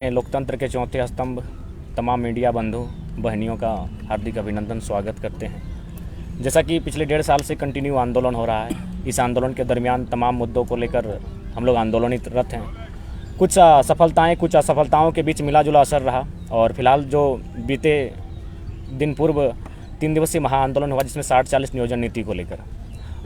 लोकतंत्र के चौथे स्तंभ तमाम मीडिया बंधु बहनियों का हार्दिक अभिनंदन स्वागत करते हैं। जैसा कि पिछले 1.5 साल से कंटिन्यू आंदोलन हो रहा है, इस आंदोलन के दरमियान तमाम मुद्दों को लेकर हम लोग आंदोलनरत हैं। कुछ सफलताएं, कुछ असफलताओं के बीच मिला जुला असर रहा और फिलहाल जो बीते दिन पूर्व 3 दिवसीय महाआंदोलन हुआ जिसमें 60-40 नियोजन नीति को लेकर,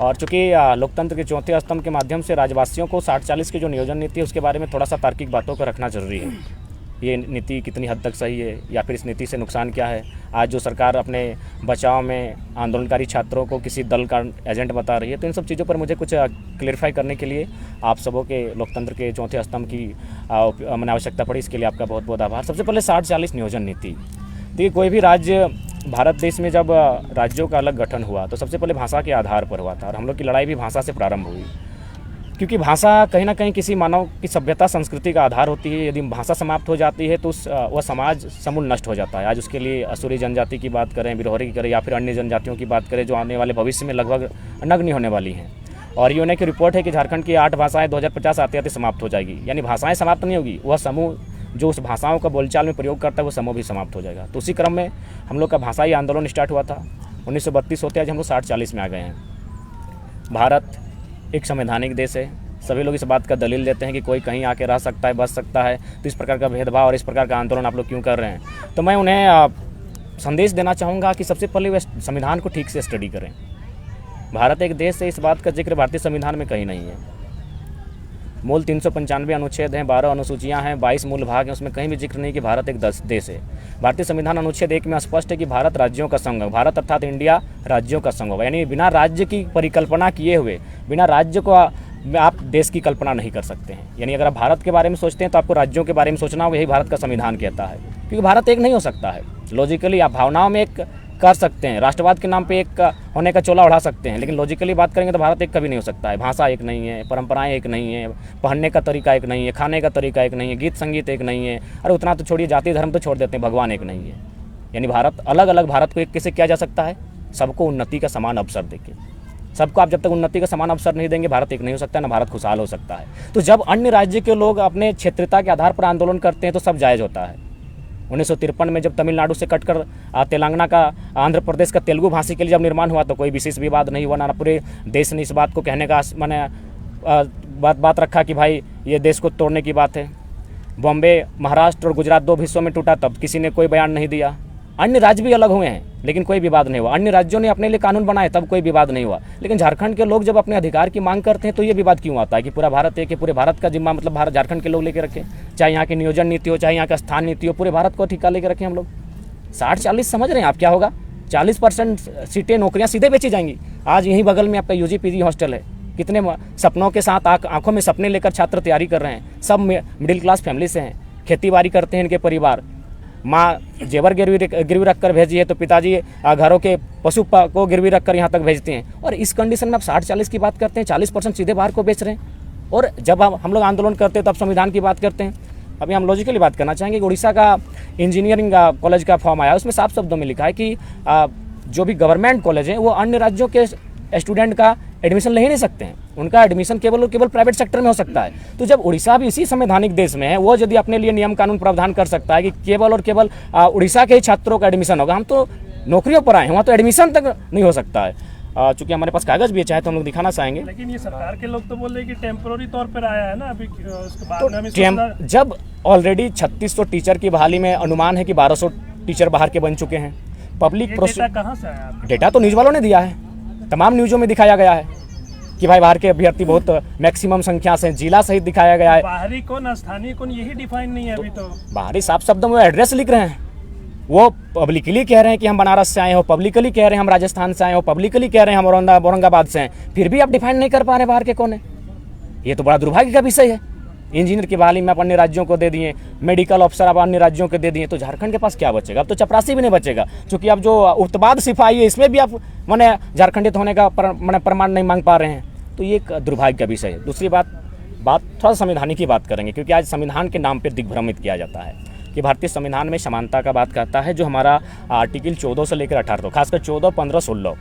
और चूँकि लोकतंत्र के चौथे स्तंभ के माध्यम से राज्यवासियों को 60-40 की जो नियोजन नीति है उसके बारे में थोड़ा सा तार्किक बातों को रखना जरूरी है। ये नीति कितनी हद तक सही है या फिर इस नीति से नुकसान क्या है। आज जो सरकार अपने बचाव में आंदोलनकारी छात्रों को किसी दल का एजेंट बता रही है, तो इन सब चीज़ों पर मुझे कुछ क्लियरफाई करने के लिए आप सबों के लोकतंत्र के चौथे स्तंभ की मैंने आवश्यकता पड़ी। इसके लिए आपका बहुत बहुत आभार। सबसे पहले 60-40 नियोजन नीति। देखिए, कोई भी राज्य भारत देश में जब राज्यों का अलग गठन हुआ तो सबसे पहले भाषा के आधार पर हुआ था, और हम लोग की लड़ाई भी भाषा से प्रारंभ हुई, क्योंकि भाषा कहीं ना कहीं किसी मानव की सभ्यता संस्कृति का आधार होती है। यदि भाषा समाप्त हो जाती है तो वह समाज समूल नष्ट हो जाता है। आज उसके लिए असुरी जनजाति की बात करें, बिरहोरी की करें या फिर अन्य जनजातियों की बात करें जो आने वाले भविष्य में लगभग नग्न होने वाली हैं। और यूएनए की रिपोर्ट है कि झारखंड की 8 भाषाएं 2050 आते आते समाप्त हो जाएगी। यानी भाषाएं समाप्त नहीं होगी, वह समूह जो उस भाषाओं का बोलचाल में प्रयोग करता है वो समूह भी समाप्त हो जाएगा। तो उसी क्रम में हम लोग का भाषाई आंदोलन स्टार्ट हुआ था 1932 होते, आज हम लोग 60-40 में आ गए हैं। भारत एक संवैधानिक देश है। सभी लोग इस बात का दलील देते हैं कि कोई कहीं आके रह सकता है, बच सकता है, तो इस प्रकार का भेदभाव और इस प्रकार का आंदोलन आप लोग क्यों कर रहे हैं। तो मैं उन्हें संदेश देना चाहूँगा कि सबसे पहले वे संविधान को ठीक से स्टडी करें। भारत एक देश है, इस बात का जिक्र भारतीय संविधान में कहीं नहीं है। मूल 395 अनुच्छेद हैं, 12 अनुसूचियां हैं, 22 मूल भाग हैं, उसमें कहीं भी जिक्र नहीं कि भारत एक देश है। भारतीय संविधान अनुच्छेद 1 में स्पष्ट है कि भारत राज्यों का संघ, भारत अर्थात इंडिया राज्यों का संघ होगा। यानी बिना राज्य की परिकल्पना किए हुए, बिना राज्य को आप देश की कल्पना नहीं कर सकते हैं। यानी अगर आप भारत के बारे में सोचते हैं तो आपको राज्यों के बारे में सोचना होगा, यही भारत का संविधान कहता है। क्योंकि भारत एक नहीं हो सकता है। लॉजिकली आप भावनाओं में एक कर सकते हैं, राष्ट्रवाद के नाम पे एक होने का चोला उड़ा सकते हैं, लेकिन लॉजिकली बात करेंगे तो भारत एक कभी नहीं हो सकता है। भाषा एक नहीं है, परंपराएं एक नहीं है, पहनने का तरीका एक नहीं है, खाने का तरीका एक नहीं है, गीत संगीत एक नहीं है, अरे उतना तो छोड़िए, जाति धर्म तो छोड़ देते हैं, भगवान एक नहीं है। यानी भारत अलग अलग, भारत को एक कैसे किया जा सकता है, सबको उन्नति का समान अवसर देके। सबको आप जब तक उन्नति का समान अवसर नहीं देंगे, भारत एक नहीं हो सकता, ना भारत खुशहाल हो सकता है। तो जब अन्य राज्य के लोग अपने क्षेत्रता के आधार पर आंदोलन करते हैं तो सब जायज़ होता है। 1953 में जब तमिलनाडु से कटकर तेलंगाना का, आंध्र प्रदेश का तेलुगु भाषी के लिए जब निर्माण हुआ तो कोई विशेष विवाद नहीं हुआ, ना पूरे देश ने इस बात को कहने का मैंने बात रखा कि भाई ये देश को तोड़ने की बात है। बॉम्बे, महाराष्ट्र और गुजरात 2 हिस्सों में टूटा, तब किसी ने कोई बयान नहीं दिया। अन्य राज्य भी अलग हुए हैं लेकिन कोई विवाद नहीं हुआ। अन्य राज्यों ने अपने लिए कानून बनाए, तब कोई विवाद नहीं हुआ। लेकिन झारखंड के लोग जब अपने अधिकार की मांग करते हैं तो ये विवाद क्यों आता है कि पूरा भारत है, कि पूरे भारत का जिम्मा मतलब भारत झारखंड के लोग लेके रखें, चाहे यहाँ की नियोजन नीति हो, चाहे यहाँ का स्थान नीति हो, पूरे भारत को ठिका लेके रखें हम लोग। 60-40 समझ रहे हैं आप क्या होगा? 40% सीटें, नौकरियाँ सीधे बेची जाएंगी। आज यहीं बगल में आपका UG PG हॉस्टल है, कितने सपनों के साथ आंखों में सपने लेकर छात्र तैयारी कर रहे हैं। सब मिडिल क्लास फैमिली से हैं, खेती बाड़ी करते हैं इनके परिवार। माँ जेवर गिरवी रख कर भेजी है तो पिताजी घरों के पशु को गिरवी रख कर यहाँ तक भेजते हैं। और इस कंडीशन में आप 60-40 की बात करते हैं, 40% सीधे बाहर को बेच रहे हैं। और जब हम लोग आंदोलन करते हैं तब संविधान की बात करते हैं। अभी हम लॉजिकली बात करना चाहेंगे कि उड़ीसा का इंजीनियरिंग कॉलेज का फॉर्म आया, उसमें साफ शब्दों में लिखा है कि जो भी गवर्नमेंट कॉलेज हैं वो अन्य राज्यों के स्टूडेंट का एडमिशन ले ही नहीं सकते हैं। उनका एडमिशन केवल और केवल प्राइवेट सेक्टर में हो सकता है। तो जब उड़ीसा भी इसी संवैधानिक देश में है, वो यदि अपने लिए नियम कानून प्रावधान कर सकता है कि केवल और केवल उड़ीसा के ही छात्रों का एडमिशन होगा, हम तो नौकरियों पर आए हैं, वहाँ तो एडमिशन तक नहीं हो सकता है। चूंकि हमारे पास कागज भी है, चाहे तो हम लोग दिखाना चाहेंगे। लेकिन ये सरकार के लोग तो बोल रहे हैं कि टेम्पोररी तौर पर आया है ना, अभी उसके बाद तो में हमें जब ऑलरेडी 3600 टीचर की बहाली में अनुमान है कि 1200 टीचर बाहर के बन चुके हैं। पब्लिक डेटा कहाँ से आया? डेटा तो न्यूज़ वालों ने दिया है, तमाम न्यूज़ों में दिखाया गया है कि भाई बाहर के अभ्यर्थी बहुत मैक्सिमम संख्या से, जिला सहित दिखाया गया है। बाहरी कौन, स्थानीय कौन, यही डिफाइन नहीं है अभी तो। बाहरी साफ शब्दों में एड्रेस लिख रहे हैं, वो पब्लिकली कह रहे हैं कि हम बनारस से आए हो, पब्लिकली कह रहे हैं हम राजस्थान से आए हो, पब्लिकली कह रहे हैं हम औरंगाबाद से हैं, फिर भी आप डिफाइन नहीं कर पा रहे बाहर के कौन है। ये तो बड़ा दुर्भाग्य का विषय है। इंजीनियर की बहाली में आप अन्य राज्यों को दे दिए, मेडिकल अफसर आप अन्य राज्यों को दे दिए, तो झारखंड के पास क्या बचेगा? अब तो चपरासी भी नहीं बचेगा, क्योंकि अब जो उत्पाद सिपाही है इसमें भी आप मैंने झारखंडित होने का प्रमाण नहीं मांग पा रहे हैं। तो ये एक दुर्भाग्य का विषय है। दूसरी बात थोड़ा संविधान की बात करेंगे, क्योंकि आज संविधान के नाम पर दिग्भ्रमित किया जाता है कि भारतीय संविधान में समानता का बात कहता है, जो हमारा आर्टिकल 14 से लेकर 18 खासकर 14, 15, 16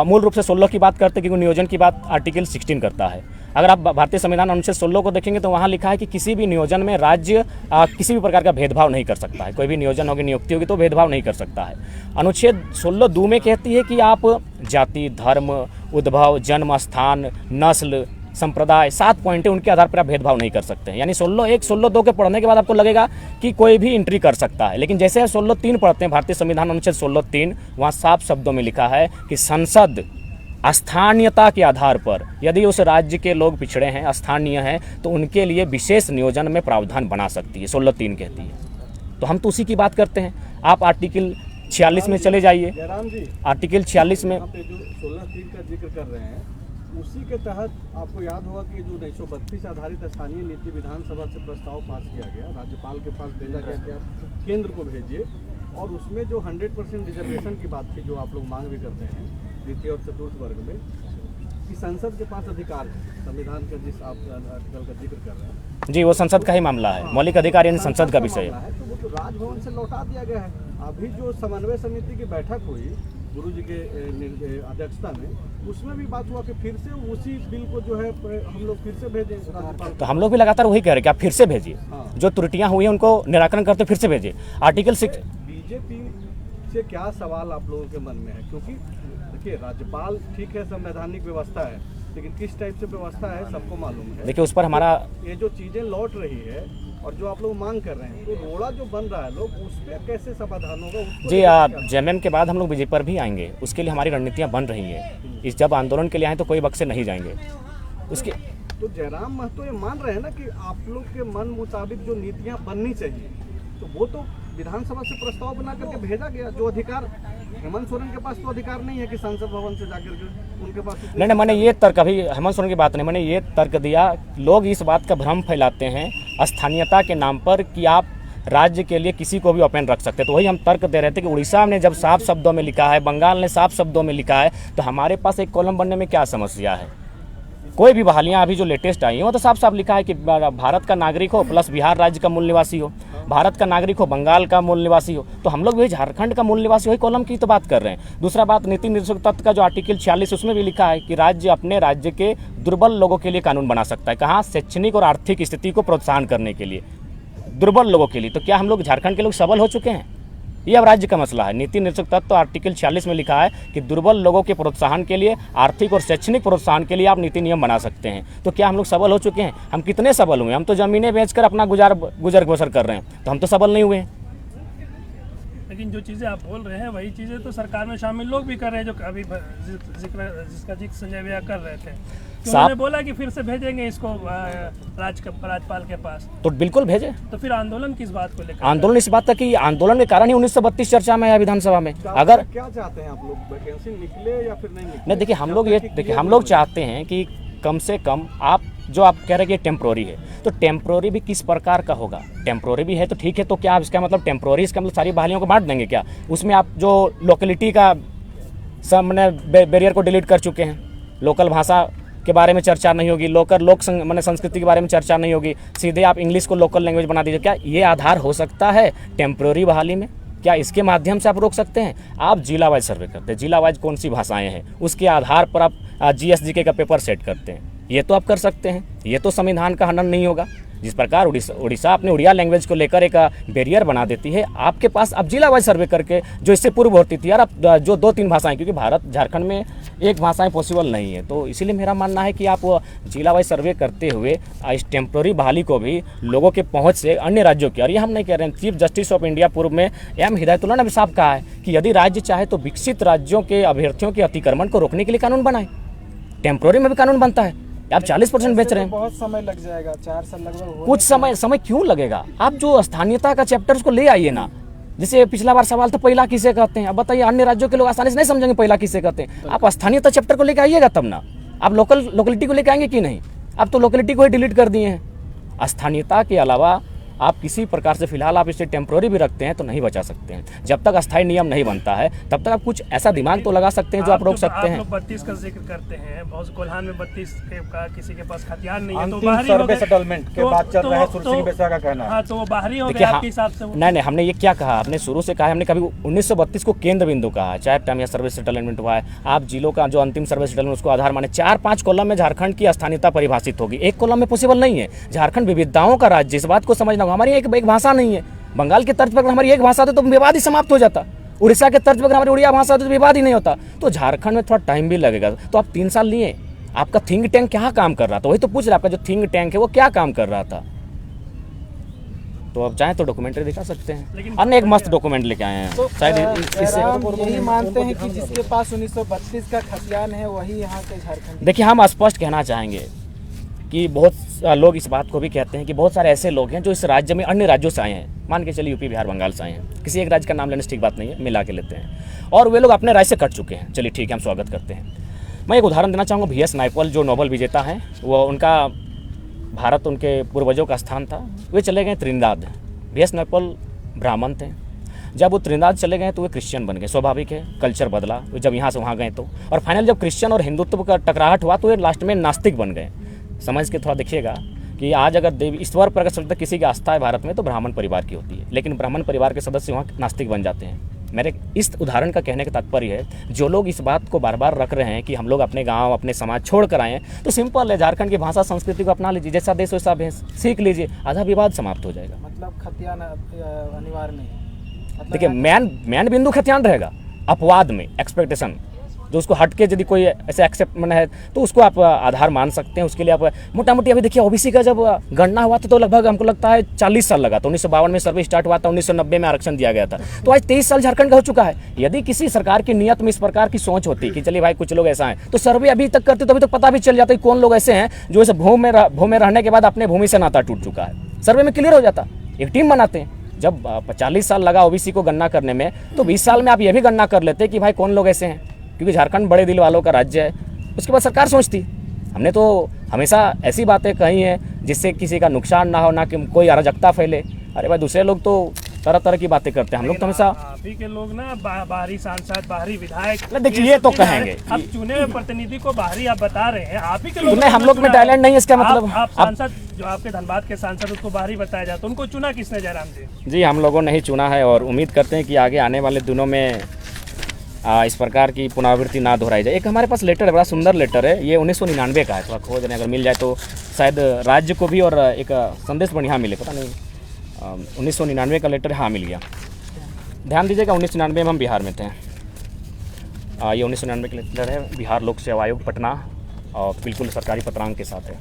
मूल रूप से 16 की बात करते हैं क्योंकि नियोजन की बात आर्टिकल 16 करता है। अगर आप भारतीय संविधान अनुच्छेद 16 को देखेंगे तो वहाँ लिखा है कि किसी भी नियोजन में राज्य किसी भी प्रकार का भेदभाव नहीं कर सकता है। कोई भी नियोजन होगी, नियुक्ति होगी तो भेदभाव नहीं कर सकता है। अनुच्छेद 16 दो में कहती है कि आप जाति, धर्म, उद्भव, जन्म स्थान, नस्ल, संप्रदाय 7 पॉइंट है, उनके आधार पर आप भेदभाव नहीं कर सकते हैं। यानी 16(1) 16(2) के पढ़ने के बाद आपको लगेगा कि कोई भी एंट्री कर सकता है, लेकिन जैसे 16(3) पढ़ते हैं भारतीय संविधान अनुच्छेद 16(3), वहाँ साफ शब्दों में लिखा है कि संसद स्थानीयता के आधार पर यदि उस राज्य के लोग पिछड़े हैं, स्थानीय हैं, तो उनके लिए विशेष नियोजन में प्रावधान बना सकती है, 16(3) कहती है। तो हम तो उसी की बात करते हैं। आप आर्टिकल 46 में चले जाइए। आर्टिकल 46 में जो 16(3) का जिक्र कर रहे हैं, उसी के तहत आपको याद होगा कि जो 1932 आधारित स्थानीय नीति विधानसभा से प्रस्ताव पास किया गया, राज्यपाल के पास भेजा गया कि आप केंद्र को भेजिए, और उसमें जो 100% रिजर्वेशन की बात थी, जो आप लोग मांग भी करते हैं द्वितीय और चतुर्थ वर्ग में, कि संसद के पास अधिकार है, संविधान का जिस आप आर्टिकल का जिक्र कर रहे हैं जी, वो संसद का ही मामला है। मौलिक अधिकार यानी संसद का विषय है। तो वो तो राजभवन से लौटा दिया गया है। अभी जो समन्वय समिति की बैठक हुई गुरु जी के अध्यक्षता में, उसमें भी बात हुआ कि फिर से उसी बिल को जो है हम लोग फिर से भेजें राज्यपाल। तो हम लोग भी लगातार वही कह रहे हैं कि आप फिर से भेजिए, जो त्रुटियां हुई हैं उनको निराकरण करते फिर से भेजिए। आर्टिकल 6 बीजेपी से क्या सवाल आप लोगों के मन में है? क्योंकि देखिए, राज्यपाल ठीक है, संवैधानिक व्यवस्था है, लेकिन किस टाइप से व्यवस्था है सबको मालूम है। देखिए, उस पर हमारा ये जो चीजें लौट रही है और जो आप लोग मांग कर रहे हैं, तो रोड़ा जो बन रहा है लोग, उस पर कैसे समाधान होगा? जी, जेएमएम के बाद हम लोग बीजेपी पर भी आएंगे, उसके लिए हमारी रणनीतियाँ बन रही हैं। इस जब आंदोलन के लिए आए तो कोई बक्से नहीं जाएंगे उसके। तो जयराम महतो ये मान रहे हैं ना कि आप लोग के मन मुताबिक जो नीतियाँ बननी चाहिए, तो वो तो विधानसभा से प्रस्ताव बना करके भेजा गया। जो अधिकार हेमंत सोरेन के पास तो अधिकार नहीं है कि संसद भवन से जाकर के उनके पास। नहीं, मैंने ये तर्क, अभी हेमंत सोरेन की बात नहीं, मैंने ये तर्क दिया। लोग इस बात का भ्रम फैलाते हैं स्थानीयता के नाम पर कि आप राज्य के लिए किसी को भी ओपन रख सकते हैं। तो वही हम तर्क दे रहे थे कि उड़ीसा ने जब साफ शब्दों में लिखा है, बंगाल ने साफ शब्दों में लिखा है, तो हमारे पास एक कॉलम बनने में क्या समस्या है? कोई भी बहालियाँ अभी जो लेटेस्ट आई हैं वो तो साफ साफ लिखा है कि भारत का नागरिक हो प्लस बिहार राज्य का मूल निवासी हो, भारत का नागरिक हो, बंगाल का मूल निवासी हो। तो हम लोग भी झारखंड का मूल निवासी वही कॉलम की तो बात कर रहे हैं। दूसरा बात, नीति निर्देशक तत्व का जो आर्टिकल 46 उसमें भी लिखा है कि राज्य अपने राज्य के दुर्बल लोगों के लिए कानून बना सकता है। कहाँ? शैक्षणिक और आर्थिक स्थिति को प्रोत्साहन करने के लिए, दुर्बल लोगों के लिए। तो क्या हम लोग झारखंड के लोग सबल हो चुके हैं? ये अब राज्य का मसला है। नीति निर्देशक तत्व आर्टिकल 46 में लिखा है कि दुर्बल लोगों के प्रोत्साहन के लिए, आर्थिक और शैक्षणिक प्रोत्साहन के लिए आप नीति नियम बना सकते हैं। तो क्या हम लोग सबल हो चुके हैं? हम कितने सबल हुए? हम तो ज़मीनें बेचकर अपना गुजर बसर कर रहे हैं, तो हम तो सबल नहीं हुए। लेकिन जो चीज़ें आप बोल रहे हैं वही चीज़ें तो सरकार में शामिल लोग भी कर रहे हैं, जो अभी जिसका जिक्र संजय भैया कर रहे थे। उन्होंने बोला कि फिर से भेजेंगे इसको राज्यपाल के पास, तो बिल्कुल भेजे। तो फिर आंदोलन किस बात को लेकर? आंदोलन इस बात का कि आंदोलन के कारण ही 1932 चर्चा में है विधानसभा में। अगर क्या चाहते हैं आप लोग, वैकेंसी निकले या फिर नहीं निकले? नहीं, देखिए हम लोग चाहते हैं कि कम से कम आप जो आप कह रहे हैं कि टेम्प्रोरी है, तो टेम्प्रोरी भी किस प्रकार का होगा? टेम्प्रोरी भी है तो ठीक है, तो क्या आप इसका मतलब टेम्प्रोरी, इसका मतलब सारी बहालियों को बांट देंगे क्या? उसमें आप जो लोकेलिटी का मैंने बैरियर को डिलीट कर चुके हैं, लोकल भाषा के बारे में चर्चा नहीं होगी, मैंने संस्कृति के बारे में चर्चा नहीं होगी, सीधे आप इंग्लिश को लोकल लैंग्वेज बना दीजिए। क्या ये आधार हो सकता है टेम्प्रोरी बहाली में? क्या इसके माध्यम से आप रोक सकते हैं? आप जिला वाइज सर्वे करते हैं, जिला वाइज कौन सी भाषाएं हैं उसके आधार पर आप GSGK का पेपर सेट करते हैं, ये तो आप कर सकते हैं। ये तो संविधान का हनन नहीं होगा। जिस प्रकार उड़ीसा अपने उड़िया लैंग्वेज को लेकर एक बैरियर बना देती है, आपके पास अब जिला वाइज सर्वे करके, जो इससे पूर्व होती थी यार, अब जो 2-3 भाषाएं, क्योंकि झारखंड में एक भाषाएं पॉसिबल नहीं है, तो इसीलिए मेरा मानना है कि आप जिला वाइज सर्वे करते हुए इस टेम्प्रोरी बहाली को भी लोगों के पहुंच से अन्य राज्यों की, और ये हम नहीं कह रहे हैं, चीफ जस्टिस ऑफ इंडिया पूर्व में M हिदायतुल्लाह ने भी साफ कहा है कि यदि राज्य चाहे तो विकसित राज्यों के अभ्यर्थियों के अतिक्रमण को रोकने के लिए कानून बनाए। टेम्प्रोरी में भी कानून बनता है। आप 40% बेच रहे हैं, बहुत समय लग जाएगा, 4 साल लगभग। कुछ समय क्यों लगेगा? आप जो स्थानीयता का चैप्टर को ले आइए ना। जैसे पिछला बार सवाल था पहिला किसे कहते हैं, अब बताइए, अन्य राज्यों के लोग आसानी से नहीं समझेंगे पहिला किसे कहते हैं। आप स्थानीयता चैप्टर को लेकर आइएगा तब ना। आप लोकेलिटी को लेकर आएंगे कि नहीं? आप तो लोकेलिटी को ही डिलीट कर दिए हैं। स्थानीयता के अलावा आप किसी प्रकार से फिलहाल आप इसे टेम्प्रोरी भी रखते हैं तो नहीं बचा सकते हैं। जब तक अस्थायी नियम नहीं बनता है तब तक आप कुछ ऐसा दिमाग तो लगा सकते हैं जो आप रोक सकते हैं। आप लोग 32 का जिक्र करते हैं, बहुत कोल्हान में 32 का किसी के पास हथियार नहीं है तो अंतिम बाहरी हो सर्वे गए। सेटलमेंट के बाद चल रहा है, सुरसिंह बेसरा का कहना है। हाँ, तो वो बाहरी हो गए देखिए, आपके हिसाब से वो। नहीं, हमने ये क्या कहा, हमने शुरू से कहा, हमने कभी 1932 को केंद्र बिंदु कहा है, चाहे टाइम या सर्वे सेटलमेंट हुआ है। आप जिलों का जो अंतिम सर्वे सेटलमेंट उसको आधार माने, 4-5 कॉलम में झारखंड की स्थानीयता परिभाषित होगी, एक कॉलम में पॉसिबल नहीं है। झारखंड विविधताओं का राज्य, इस बात को समझना होगा। हमारी एक भाषा नहीं है। बंगाल के तर्ज पर हमारी एक भाषा होती तो विवाद ही समाप्त हो जाता। उड़ीसा के तर्ज पर हमारी उड़िया भाषा होती तो विवाद ही नहीं होता। तो झारखंड में थोड़ा टाइम भी लगेगा। तो आप 3 साल लिए, आपका थिंक टैंक क्या काम कर रहा था, वही तो पूछ रहे, आपका जो थिंक टैंक है वो क्या काम कर रहा था। तो आप चाहें तो डॉक्यूमेंट्री दिखा सकते हैं। अन्य एक मस्त डॉक्यूमेंट लेके आए हैं, तो शायद इससे। हम यही मानते हैं कि जिसके पास 1932 का खतियान है वही यहाँ के झारखंड। देखिए, हम स्पष्ट कहना चाहेंगे कि बहुत लोग इस बात को भी कहते हैं कि बहुत सारे ऐसे लोग हैं जो इस राज्य में अन्य राज्यों से आए हैं, मान के चलिए यूपी, बिहार, बंगाल से आए हैं, किसी एक राज्य का नाम लेने से ठीक बात नहीं है, मिला के लेते हैं, और वे लोग अपने राज्य से कट चुके हैं। चलिए ठीक है, हम स्वागत करते हैं। मैं एक उदाहरण देना चाहूँगा, VS नायपॉल जो नोबेल विजेता हैं, वो उनका भारत उनके पूर्वजों का स्थान था। वे चले गए त्रिनिदाद। VS नायपॉल ब्राह्मण थे। जब वो त्रिनिदाद चले गए तो वे क्रिश्चियन बन गए, स्वाभाविक है, कल्चर बदला जब यहाँ से वहाँ गए तो। और फाइनल जब क्रिश्चियन और हिंदुत्व का टकराहट हुआ तो वे लास्ट में नास्तिक बन गए। समझ के थोड़ा देखिएगा कि आज अगर देवी ईश्वर पर अगर किसी की आस्था है भारत में तो ब्राह्मण परिवार की होती है, लेकिन ब्राह्मण परिवार के सदस्य वहाँ नास्तिक बन जाते हैं। मेरे इस उदाहरण का कहने का तात्पर्य है, जो लोग इस बात को बार बार रख रहे हैं कि हम लोग अपने गांव, अपने समाज छोड़ कर आए हैं, तो सिंपल है, झारखंड की भाषा संस्कृति को अपना लीजिए, जैसा देश वैसा भेष, सीख लीजिए, आधा विवाद समाप्त हो जाएगा। मतलब खतियान अनिवार्य नहीं। मतलब देखिए, मैन बिंदु खतियान रहेगा अपवाद में, एक्सपेक्टेशन जो उसको हट के यदि कोई ऐसे एक्सेप्ट मन है तो उसको आप आधार मान सकते हैं। उसके लिए आप मोटा मोटी, अभी देखिए OBC का जब गणना हुआ था तो लगभग हमको लगता है 40 साल लगा था। 1952 में सर्वे स्टार्ट हुआ था, 1990 में आरक्षण दिया गया था, तो आज 23 साल झारखंड का हो चुका है। यदि किसी सरकार की नियत में इस प्रकार की सोच होती कि चलिए भाई कुछ लोग ऐसा हैं, तो सर्वे अभी तक करते तो अभी तक पता भी चल जाता कि कौन लोग ऐसे हैं जो इस भूमि में रहने के बाद अपने भूमि से नाता टूट चुका है। सर्वे में क्लियर हो जाता, एक टीम बनाते हैं। जब 40 साल लगा OBC को गणना करने में, तो 20 साल में आप ये भी गणना कर लेते कि भाई कौन लोग ऐसे हैं, क्योंकि झारखंड बड़े दिल वालों का राज्य है। उसके बाद सरकार सोचती। हमने तो हमेशा ऐसी बातें कही हैं जिससे किसी का नुकसान ना हो, ना कि कोई अराजकता फैले। अरे भाई, दूसरे लोग तो तरह तरह की बातें करते हैं, हम लोग तो हमेशा अभी के लोग ना बाहरी सांसद, बाहरी विधायक, देखिए ये तो कहेंगे। अब चुने हुए प्रतिनिधि को बाहरी आप बता रहे हैं, आप ही के लोग। नहीं, हम लोग में टैलेंट नहीं है, इसका मतलब। आप सांसद जो आपके धनबाद के सांसद, उसको बाहरी बताया जाता, उनको चुना किसने, जयराम जी? जी, हम लोगों ने ही चुना है और उम्मीद करते हैं कि आगे आने वाले दिनों में इस प्रकार की पुनरावृत्ति ना दोहराई जाए। एक हमारे पास लेटर है, बड़ा सुंदर लेटर है, ये 1999 का है, थोड़ा खोज रहे हैं, अगर मिल जाए तो शायद राज्य को भी और एक संदेश बढ़िया मिले, पता नहीं। 1999 का लेटर, हाँ मिल गया। ध्यान दीजिएगा, 1999 में हम बिहार में थे। ये 1999 का लेटर है, बिहार लोक सेवा आयोग पटना, और बिल्कुल सरकारी पत्रांक के साथ है।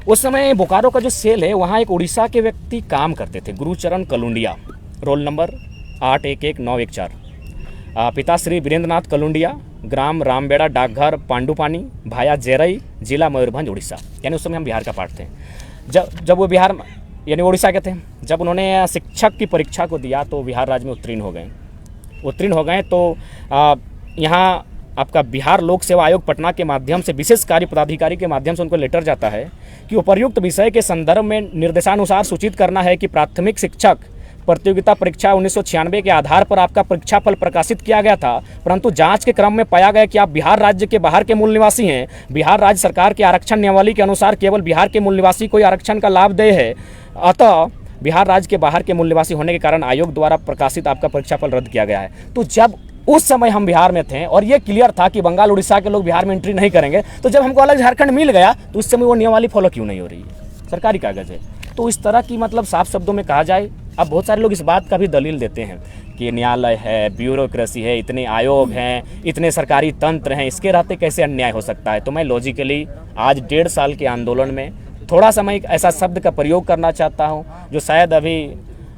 उस समय बोकारो का जो सेल है, वहाँ एक उड़ीसा के व्यक्ति काम करते थे, गुरुचरण कलुंडिया, रोल नंबर 811914। पिता श्री वीरेंद्रनाथ कलुंडिया, ग्राम रामबेड़ा, डाकघर पांडुपानी, भाया जेरई, जिला मयूरभंज, उड़ीसा। यानी उस समय हम बिहार का पार्ट थे। जब वो बिहार यानी उड़ीसा के थे, जब उन्होंने शिक्षक की परीक्षा को दिया तो बिहार राज्य में उत्तीर्ण हो गए। तो यहाँ आपका बिहार लोक सेवा आयोग पटना के माध्यम से, विशेष कार्य पदाधिकारी के माध्यम से उनको लेटर जाता है कि उपर्युक्त विषय के संदर्भ में निर्देशानुसार सूचित करना है कि प्राथमिक शिक्षक प्रतियोगिता परीक्षा 1996 के आधार पर आपका परीक्षा फल प्रकाशित किया गया था, परंतु जांच के क्रम में पाया गया कि आप बिहार राज्य के बाहर के मूल निवासी हैं। बिहार राज्य सरकार के आरक्षण नियमावली के अनुसार केवल बिहार के मूल निवासी को आरक्षण का लाभ दे है। अतः बिहार राज्य के बाहर के मूल निवासी होने के कारण आयोग द्वारा प्रकाशित आपका परीक्षा फल रद्द किया गया है। तो जब उस समय हम बिहार में थे और ये क्लियर था कि बंगाल उड़ीसा के लोग बिहार में एंट्री नहीं करेंगे, तो जब हमको अलग झारखंड मिल गया तो उस समय वो नियमावली फॉलो क्यों नहीं हो रही है? सरकारी कागज है। तो इस तरह की, मतलब साफ शब्दों में कहा जाए, अब बहुत सारे लोग इस बात का भी दलील देते हैं कि न्यायालय है, ब्यूरोक्रेसी है, इतने आयोग हैं, इतने सरकारी तंत्र हैं, इसके रहते कैसे अन्याय हो सकता है। तो मैं लॉजिकली आज 1.5 साल के आंदोलन में थोड़ा सा मैं एक ऐसा शब्द का प्रयोग करना चाहता हूँ जो शायद अभी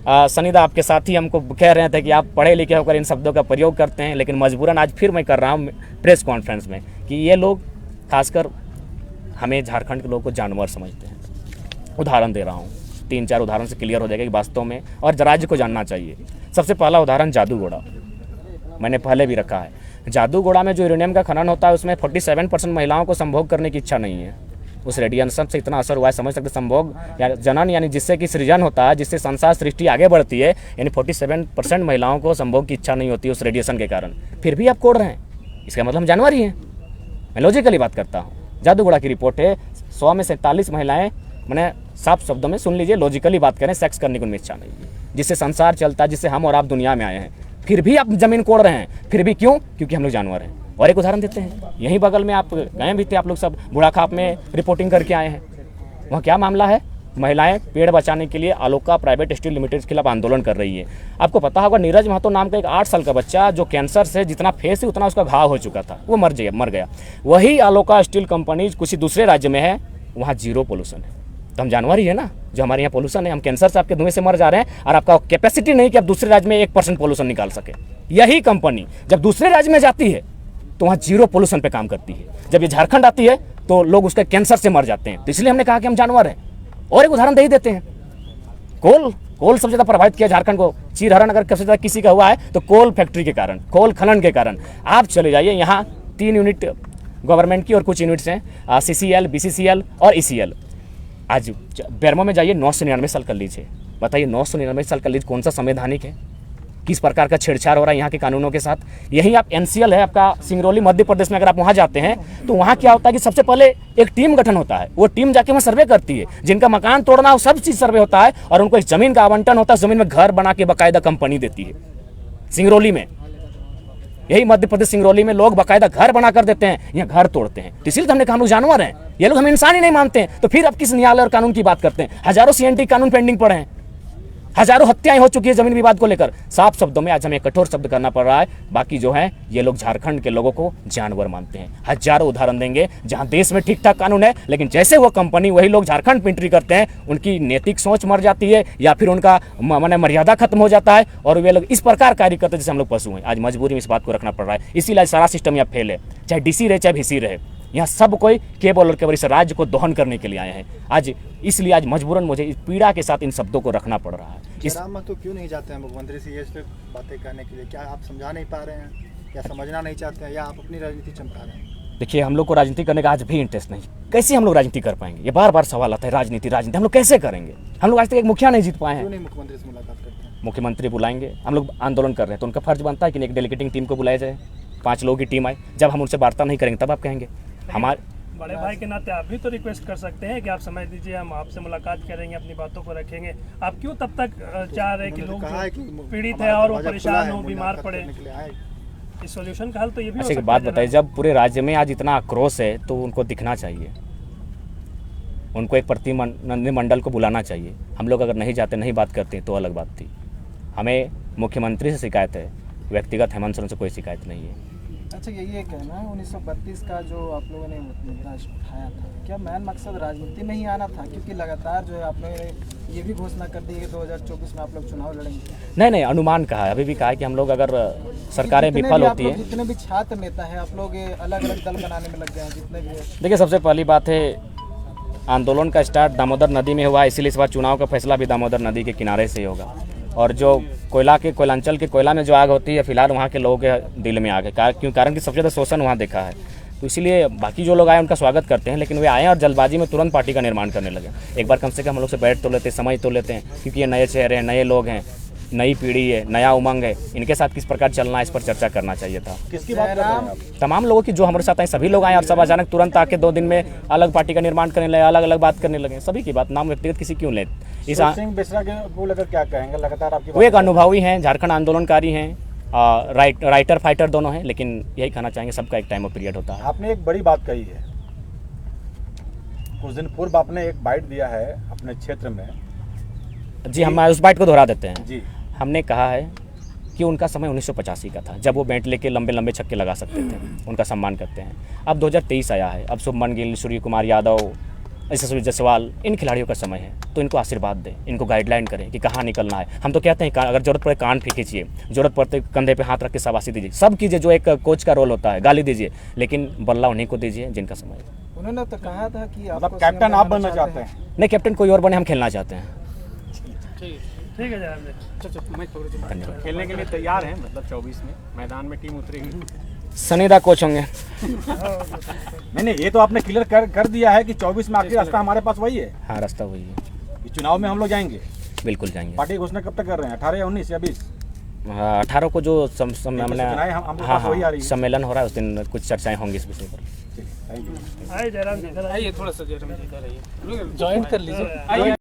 सनीदा आपके साथी हमको कह रहे थे कि आप पढ़े लिखे होकर इन शब्दों का प्रयोग करते हैं, लेकिन मजबूरन आज फिर मैं कर रहा हूँ प्रेस कॉन्फ्रेंस में कि ये लोग खासकर हमें झारखंड के लोगों को जानवर समझते हैं। उदाहरण दे रहा हूँ, 3-4 उदाहरण से क्लियर हो जाएगा कि वास्तव में, और राज्य को जानना चाहिए। सबसे पहला उदाहरण जादूगोड़ा, मैंने पहले भी रखा है। जादूगोड़ा में जो यूरेनियम का खनन होता है उसमें 47% महिलाओं को संभोग करने की इच्छा नहीं है। उस रेडिएशन से इतना असर हुआ है, समझ सकते संभोग या जनन यानी जिससे कि सृजन होता है, जिससे संसार सृष्टि आगे बढ़ती है, यानी 47% महिलाओं को संभोग की इच्छा नहीं होती उस रेडिएशन के कारण, फिर भी आप कोड़ रहे हैं, इसका मतलब हम जानवर ही हैं। मैं लॉजिकली बात करता हूँ। जादूगोड़ा की रिपोर्ट है, 100 में 47 महिलाएं, मैंने साफ शब्दों में सुन लीजिए, लॉजिकली बात करें, सेक्स करने की उनमें इच्छा नहीं है, जिससे संसार चलता है, जिससे हम और आप दुनिया में आए हैं, फिर भी आप जमीन कोड़ रहे हैं। फिर भी क्यों? क्योंकि हम लोग जानवर हैं। और एक उदाहरण देते हैं, यहीं बगल में आप गए भी थे, आप लोग सब बुढ़ाखाप में रिपोर्टिंग करके आए हैं। वहाँ क्या मामला है? महिलाएं पेड़ बचाने के लिए आलोका प्राइवेट स्टील लिमिटेड के खिलाफ आंदोलन कर रही है। आपको पता होगा नीरज महतो नाम का एक 8 साल का बच्चा जो कैंसर से जितना फेस है उतना उसका घाव हो चुका था, वो मर गया। वही आलोका स्टील कंपनी किसी दूसरे राज्य में है, वहाँ जीरो पोल्यूशन है। तो हम जानवर ही है ना, जो हमारे यहाँ पोल्यूशन है, हम कैंसर से आपके धुएं से मर जा रहे हैं, और आपका कैपेसिटी नहीं कि आप दूसरे राज्य में 1% पोल्यूशन निकाल सके। यही कंपनी जब दूसरे राज्य में जाती है तो वहाँ जीरो पोल्यूशन पे काम करती है। जब ये झारखंड आती है तो लोग उसके कैंसर से मर जाते हैं। तो इसलिए हमने कहा कि हम जानवर हैं। और एक उदाहरण दे ही देते हैं, कोल सबसे ज़्यादा प्रभावित किया झारखंड को। चीरहरण अगर सबसे ज़्यादा किसी का हुआ है तो कोल फैक्ट्री के कारण, कोल खनन के कारण। आप चले जाइए, यहाँ 3 यूनिट गवर्नमेंट की और कुछ यूनिट्स हैं, CCL, BCCL और ECL। आज बेरमो में जाइए, 999 साल कर लीजिए, बताइए 999 साल कर लीजिए, कौन सा संवैधानिक है? किस प्रकार का छेड़छाड़ हो रहा है यहाँ के कानूनों के साथ? यही आप NCL है आपका सिंगरौली मध्य प्रदेश में, अगर आप वहाँ जाते हैं तो वहाँ क्या होता है कि सबसे पहले एक टीम गठन होता है। वो टीम जाके वहाँ सर्वे करती है, जिनका मकान तोड़ना हो सब चीज़ सर्वे होता है, और उनको एक ज़मीन का आवंटन होता है, ज़मीन में घर बना के बाकायदा कंपनी देती है। सिंगरौली में, यही मध्य प्रदेश सिंगरौली में लोग बाकायदा घर बना कर देते हैं, यहाँ घर तोड़ते हैं। तो इसलिए तो हमने कहा हम लोग जानवर हैं, ये लोग हम इंसान ही नहीं मानते हैं। तो फिर अब किस न्यायालय और कानून की बात करते हैं? हजारों CNT कानून पेंडिंग पड़े हैं, हजारों हत्याएं हो चुकी है जमीन विवाद को लेकर। साफ शब्दों में आज हमें कठोर शब्द करना पड़ रहा है। बाकी जो है ये लोग झारखंड के लोगों को जानवर मानते हैं। हजारों उदाहरण देंगे जहां देश में ठीक ठाक कानून है, लेकिन जैसे वो कंपनी वही लोग झारखंड में एंट्री करते हैं, उनकी नैतिक सोच मर जाती है या फिर उनका माने मर्यादा खत्म हो जाता है, और वे लोग इस प्रकार कार्य करते हैं जैसे हम लोग पशु हैं। आज मजबूरी में इस बात को रखना पड़ रहा है, इसीलिए सारा सिस्टम यहाँ फेल है। चाहे DC रहे चाहे VC रहे, यहाँ सब कोई केवल और केवल इस राज्य को दोहन करने के लिए आए हैं आज। इसलिए आज मजबूरन मुझे इस पीड़ा के साथ इन शब्दों को रखना पड़ रहा है। इस तो क्यों नहीं जाते हैं मुख्यमंत्री से ये बातें करने के लिए? क्या आप समझा नहीं पा रहे हैं, या समझना नहीं चाहते हैं, या आप अपनी राजनीति चमका रहे हैं? देखिए, हम लोग को राजनीति करने का आज भी इंटरेस्ट नहीं। कैसे हम लोग राजनीति कर पाएंगे? ये बार बार सवाल आता है, राजनीति हम लोग कैसे करेंगे? हम लोग आज तक एक मुखिया नहीं जीत पाए हैं। क्यों नहीं मुख्यमंत्री से मुलाकात करते हैं? मुख्यमंत्री बुलाएंगे, हम लोग आंदोलन कर रहे हैं तो उनका फर्ज बनता है कि एक डेलीगेटिंग टीम को बुलाया जाए, 5 लोगों की टीम आए। जब हम उनसे वार्ता नहीं करेंगे तब आप कहेंगे। हमारे बड़े भाई के नाते आप भी तो रिक्वेस्ट कर सकते हैं कि आप समय दीजिए, हम आपसे मुलाकात करेंगे, अपनी बातों को रखेंगे। आप क्यों तब तक चाह रहे हैं कि लोग पीड़ित है और वो परेशान हो, बीमार पड़े? इस सॉल्यूशन का हल तो ये भी हो सकता है। बात बताइए, जब पूरे राज्य में आज इतना आक्रोश है तो उनको दिखना चाहिए, उनको एक प्रतिनिधिमंडल को बुलाना चाहिए। हम लोग अगर नहीं जाते, नहीं बात करते तो अलग बात थी। हमें मुख्यमंत्री से शिकायत है, व्यक्तिगत हेमंत सोरेन से कोई शिकायत नहीं है। अच्छा, ये कहना है 1932 का जो आप लोगों ने मुद्दा उठाया था, क्या मेन मकसद राजनीति में ही आना था? क्योंकि लगातार जो है आप लोगों ने ये भी घोषणा कर दी कि 2024 में आप लोग चुनाव लड़ेंगे। नहीं, अनुमान कहा है, अभी भी कहा है कि हम लोग अगर सरकारें विफल होती है। जितने भी छात्र नेता हैं आप लोग अलग अलग दल बनाने में लग गए हैं, जितने भी। देखिए, सबसे पहली बात है, आंदोलन का स्टार्ट दामोदर नदी में हुआ, इसीलिए इस बार चुनाव का फैसला भी दामोदर नदी के किनारे से होगा। और जो कोयलांचल के कोयला में जो आग होती है, फिलहाल वहाँ के लोगों के दिल में आग है। क्यों? कारण कि सबसे ज़्यादा शोषण वहाँ देखा है। तो इसीलिए बाकी जो लोग आए उनका स्वागत करते हैं, लेकिन वे आए और जल्दबाजी में तुरंत पार्टी का निर्माण करने लगे। एक बार कम से कम हम लोग से बैठ तो लेते, समझ तो लेते हैं, क्योंकि ये नए चेहरे हैं, नए लोग हैं, नई पीढ़ी है, नया उमंग है, इनके साथ किस प्रकार चलना है इस पर चर्चा करना चाहिए था। किसकी बात कर रहे हैं आप? तमाम लोगों की जो हमारे साथ आए, सभी लोग आए और सब अचानक तुरंत आके 2 दिन में अलग पार्टी का निर्माण करने लगे, अलग अलग बात करने लगे। सभी की बात, नाम व्यक्तिगत किसी क्यों ले? सिंह बेसरा को लेकर क्या कहेंगे? लगातार आपकी वो एक अनुभवी हैं, झारखंड आंदोलनकारी हैं, राइटर फाइटर दोनों हैं, लेकिन यही कहना चाहेंगे सबका एक टाइम ऑफ पीरियड होता है। आपने एक बड़ी बात कही है, कुछ दिन पूर्व आपने एक बाइट दिया है अपने क्षेत्र में। जी, हम उस बाइट को दोहरा देते हैं। जी, हमने कहा है कि उनका समय 1985 का था, जब वो बैट लेके लंबे लंबे छक्के लगा सकते थे, उनका सम्मान करते हैं। अब 2023 आया है, अब शुभमन गिल, सूर्य कुमार यादव, यशस्वी जायसवाल, इन खिलाड़ियों का समय है, तो इनको आशीर्वाद दें, इनको गाइडलाइन करें कि कहाँ निकलना है। हम तो कहते हैं अगर जरूरत पड़े कान खींचिए, जरूरत पड़ते कंधे पे हाथ रख के शाबाशी दीजिए, सब कीजिए जो एक कोच का रोल होता है, गाली दीजिए, लेकिन बल्ला उन्हीं को दीजिए जिनका समय है। उन्होंने तो कहा था कि मतलब कैप्टन आप बनना चाहते हैं? नहीं, कैप्टन कोई और बने, हम खेलना चाहते हैं। ठीक है जनाब, धन्यवाद। खेलने के लिए तैयार हैं, मतलब 24 में मैदान में टीम उतरेगी। सनी दा कोच होंगे। नहीं, ये तो आपने क्लियर कर दिया है कि 24 में आखिरी रास्ता हमारे पास वही है हाँ, रास्ता वही है, कि चुनाव में हम लोग जाएंगे। बिल्कुल जाएंगे। पार्टी घोषणा कब तक कर रहे हैं, 18 या 19 या 20? 18 को जो हमने सूचनाएं हम लोग हाँ पास वही आ हाँ रही है। सम्मेलन हो रहा है, उस दिन कुछ चर्चाएं होंगी इस विषय पर। ठीक, थैंक यू। आइए जयराम जी इधर आइए। थोड़ा सा जयराम जी इधर आइए, ज्वाइन कर लीजिए।